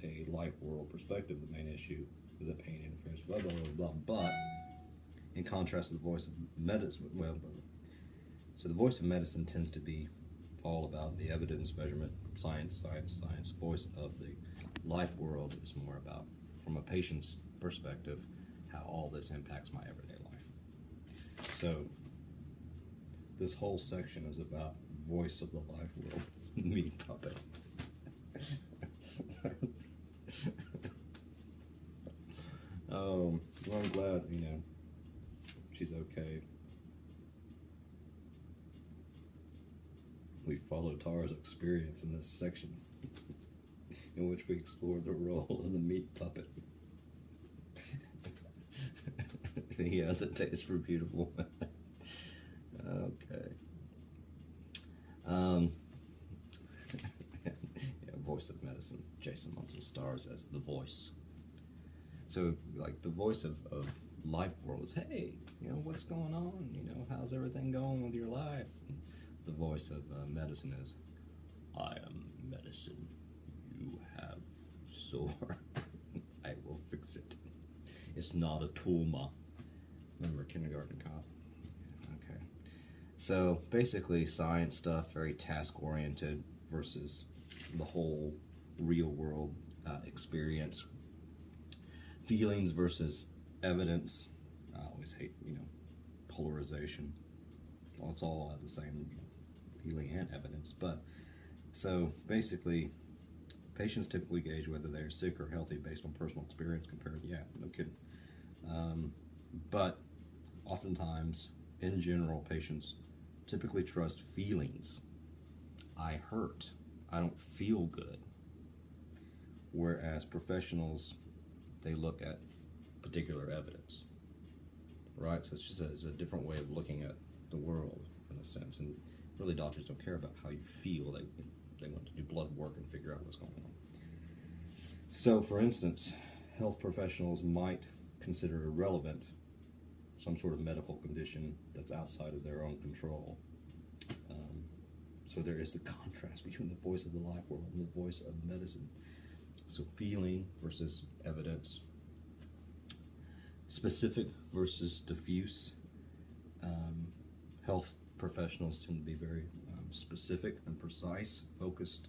a life world perspective, the main issue is that pain interferes, blah, blah, blah, blah. But in contrast to the voice of medicine, so the voice of medicine tends to be all about the evidence, measurement, science, science, science. Voice of the life world is more about, from a patient's perspective, how all this impacts my everyday life. So this whole section is about voice of the life world, me puppet. Well, I'm glad, she's okay. We follow Tara's experience in this section, in which we explore the role of the meat puppet. He has a taste for beautiful women. Okay. Yeah, voice of medicine. Jason Munson stars as the voice. So, like, the voice of life world is, hey, what's going on? How's everything going with your life? The voice of medicine is, I am medicine. You have sore. I will fix it. It's not a tumor. Remember Kindergarten Cop? Okay. So basically science stuff, very task-oriented versus the whole real world experience. Feelings versus evidence. I always hate, polarization. Well, it's all the same, feeling and evidence. But, so basically, patients typically gauge whether they're sick or healthy based on personal experience compared to, no kidding. But oftentimes, in general, patients typically trust feelings. I hurt. I don't feel good. Whereas professionals, they look at particular evidence. Right? So it's just it's a different way of looking at the world, in a sense. And really, doctors don't care about how you feel. They want to do blood work and figure out what's going on. So, for instance, health professionals might consider irrelevant some sort of medical condition that's outside of their own control. So there is the contrast between the voice of the life world and the voice of medicine. So feeling versus evidence, specific versus diffuse. Health professionals tend to be very specific and precise, focused.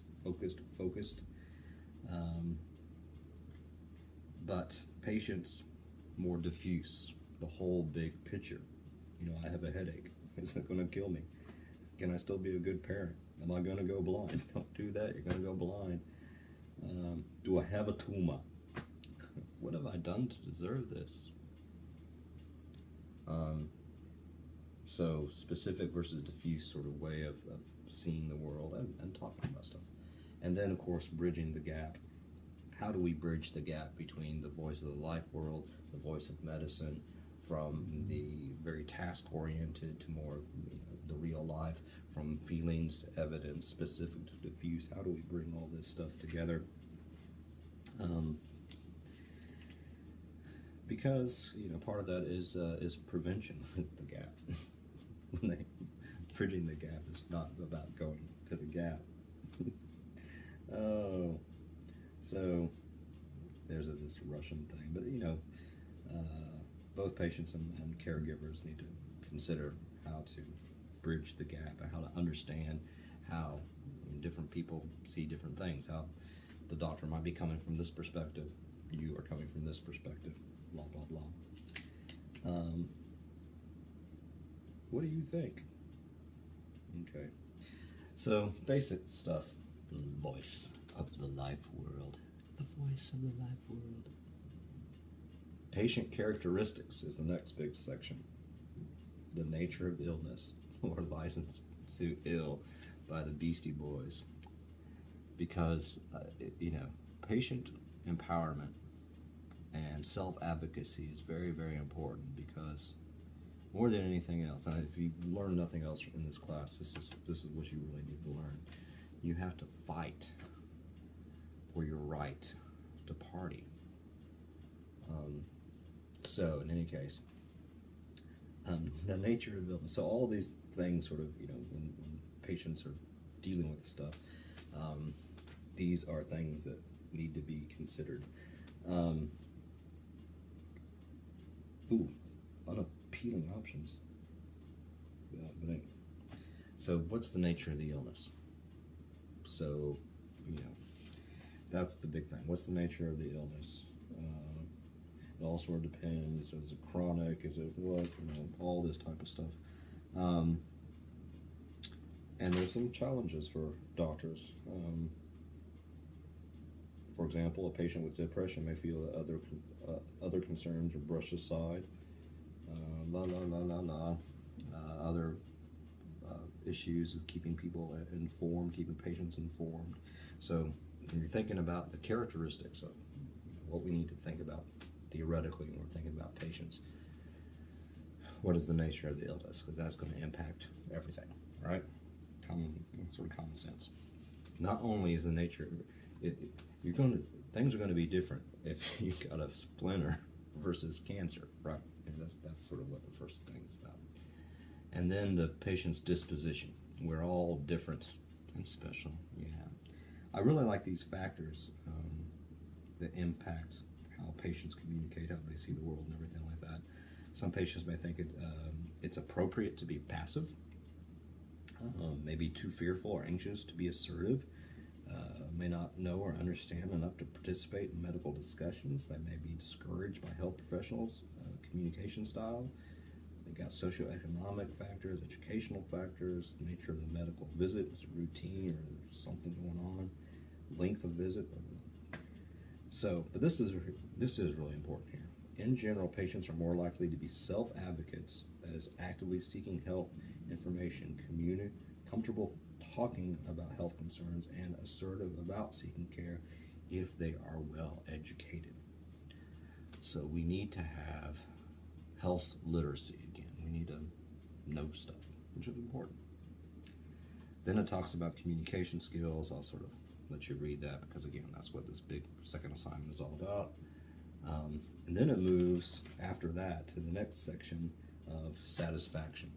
But patients, more diffuse, the whole big picture. I have a headache. It's not going to kill me. Can I still be a good parent? Am I going to go blind? Don't do that. You're going to go blind. Do I have a tumor? What have I done to deserve this? So specific versus diffuse sort of way of seeing the world and talking about stuff. And then, of course, bridging the gap. How do we bridge the gap between the voice of the life world, the voice of medicine, from the very task-oriented to more the real life, from feelings to evidence, specific to diffuse? How do we bring all this stuff together? Because part of that is prevention of the gap. Bridging the gap is not about going to the gap. Oh, so there's this Russian thing, but both patients and caregivers need to consider how to bridge the gap and how to understand how different people see different things. How the doctor might be coming from this perspective, you are coming from this perspective, blah, blah, blah. What do you think? Okay. So, basic stuff. The voice of the life world. The voice of the life world. Patient characteristics is the next big section. The nature of illness, or License to Ill by the Beastie Boys. Because, patient empowerment and self-advocacy is very, very important, because more than anything else, and if you learn nothing else in this class, this is what you really need to learn. You have to fight for your right to party. So, in any case, the nature of illness. So all these things sort of, when patients are dealing with stuff, these are things that need to be considered. Unappealing options. But anyway. So what's the nature of the illness? So, that's the big thing. What's the nature of the illness? It all sort of depends. Is it chronic? Is it what? All this type of stuff. And there's some challenges for doctors. For example, a patient with depression may feel that other concerns are brushed aside. Other issues of keeping people informed, keeping patients informed. So when you're thinking about the characteristics of what we need to think about theoretically when we're thinking about patients, what is the nature of the illness? Because that's going to impact everything, right? Sort of common sense. Not only is the nature, things are going to be different if you've got a splinter versus cancer, right? And that's sort of what the first thing is about. And then the patient's disposition. We're all different and special. Yeah, I really like these factors that impact how patients communicate, how they see the world, and everything like that. Some patients may think it's appropriate to be passive, maybe too fearful or anxious to be assertive, may not know or understand enough to participate in medical discussions. They may be discouraged by health professionals' communication style. They've got socioeconomic factors, educational factors, the nature of the medical visit, is it routine or there's something going on, length of visit. So, but this is really important here. In general, patients are more likely to be self-advocates, that is, actively seeking health information, comfortable talking about health concerns, and assertive about seeking care if they are well educated. So we need to have health literacy again. We need to know stuff, which is important. Then it talks about communication skills. I'll sort of let you read that because, again, that's what this big second assignment is all about. And then it moves after that to the next section of satisfaction.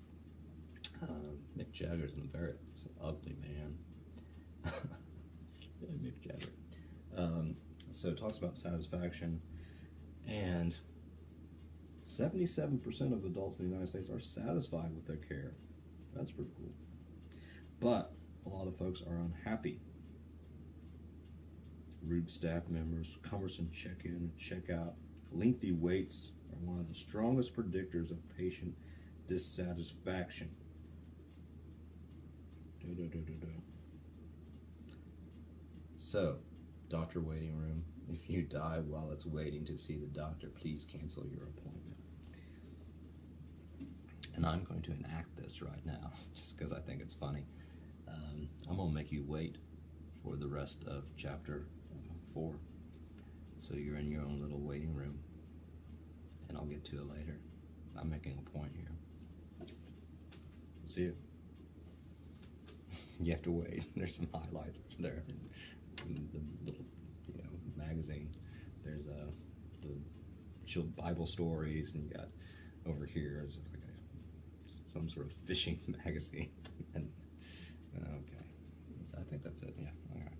Mick Jagger's an ugly man. Mick Jagger. So it talks about satisfaction, and 77% of adults in the United States are satisfied with their care. That's pretty cool. But a lot of folks are unhappy. Rude staff members, cumbersome check-in and check-out, lengthy waits are one of the strongest predictors of patient dissatisfaction. So, doctor waiting room. If you die while it's waiting to see the doctor, please cancel your appointment. And I'm going to enact this right now, just because I think it's funny. I'm going to make you wait for the rest of chapter 4. So you're in your own little waiting room, and I'll get to it later. I'm making a point here. See you. You have to wait. There's some highlights there in the little, magazine. There's the Bible stories, and you got over here is like some sort of fishing magazine. And okay, I think that's it. Yeah. All right.